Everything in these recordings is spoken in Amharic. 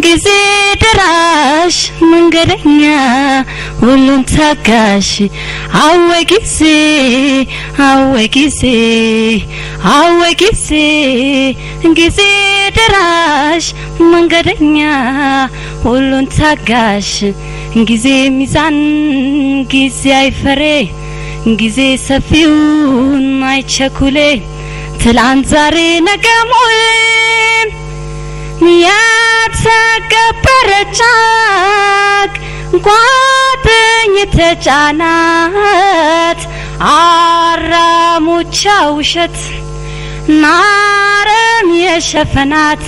ጊዜ ደራሽ መንገደኛ ሁሉን ታጋሽ ጊዜ ደራሽ መንገደኛ ሁሉን ታጋሽ ጊዜ ሚዛን ጊዜ አይፈሬ ጊዜ ሰፊውን አይቸኩሌ ትላንት ዛሬ ነገ ሞል ያተከበረቻት ጓደኝ ተጫናት አራሙቻ ውሸት ናረም የሸፈናት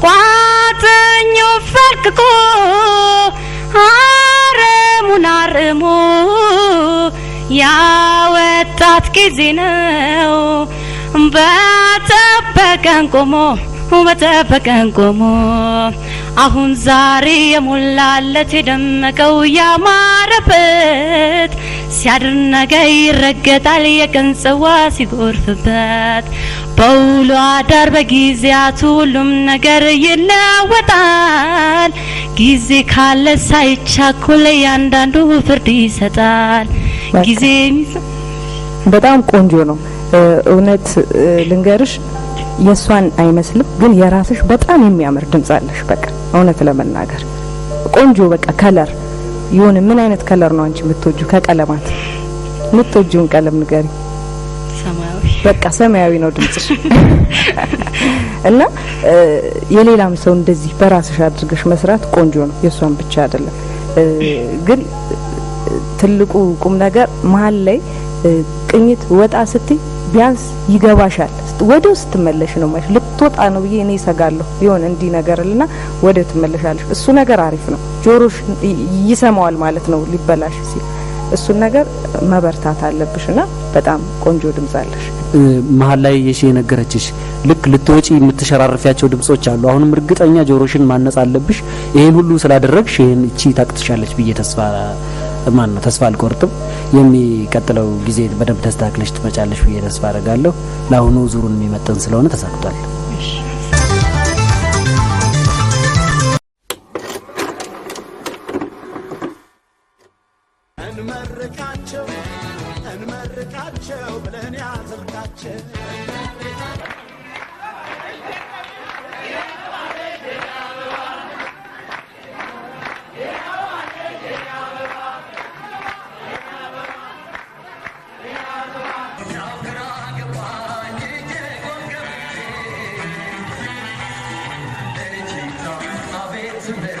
ጓደኞ ፈልቅቆ አረሙን አርሞ ያወጣት ጊዜ ነው በተበቀን ቆሞ አሁን ዛሬ የሞላለት የደመቀው ያማረበት ሲያድር ነገ ይረገጣል የቀን ጽዋ ሲጎርፍበት በውሎ አዳር በጊዜያቱ ሁሉም ነገር ይለወጣል ጊዜ ካለ ሳይቻኮል ያንዳንዱ ፍርድ ይሰጣል ጊዜ በጣም ቆንጆ ነው እውነት ልንገርሽ የሷን አይመስልም ግን የራስሽ በጣም የሚያምር ድምጽ አለሽ በቃ እውነት ለመናገር ቆንጆ በቃ ከለር ይሁን ምን አይነት ከለር ነው አንቺ የምትወጁ ከቀለማት የምትወጂውን ቀለም ንገሪ ሰማያዊ በቃ ሰማያዊ ነው ድምጽሽ እና የሌላም ሰው እንደዚህ በራስሽ አድርገሽ መስራት ቆንጆ ነው የሷን ብቻ አይደለም ግን ትልቁ ቁም ነገር መሃል ላይ ቅኝት ወጣ ስትይ ቢያንስ ይገባሻል ወደው ስትመለሽ ነው ማለት ልትወጣ ነው ብዬ እኔ ሰጋለሁ ይሆን እንዲ ነገርልና ወደው ትመለሻለሽ እሱ ነገር አሪፍ ነው ጆሮሽ ይሰማዋል ማለት ነው ሊበላሽ ሲል እሱ ነገር መበርታት አለብሽና በጣም ቆንጆ ድምጽ አለሽ መሃል ላይ የሺ ነገረችሽ ልክ ልትወጪ የምትሸራርፊያቸው ድምጾች አሉ አሁንም እርግጠኛ ጆሮሽን ማነጽ አለብሽ ይሄን ሁሉ ስላደረግሽ ይሄን እቺ ታክትሻለች ብዬ ተስፋ አልቆርጥም የሚቀጥለው ጊዜ በደንብ ተስተካክለሽ ትመጫለሽ ብዬ ተስፋ አደርጋለሁ ለአሁኑ ዙሩን የሚመጣን ስለሆነ ተሳክቷል እንመርቃቸው ብለን ያዘልቃቸው to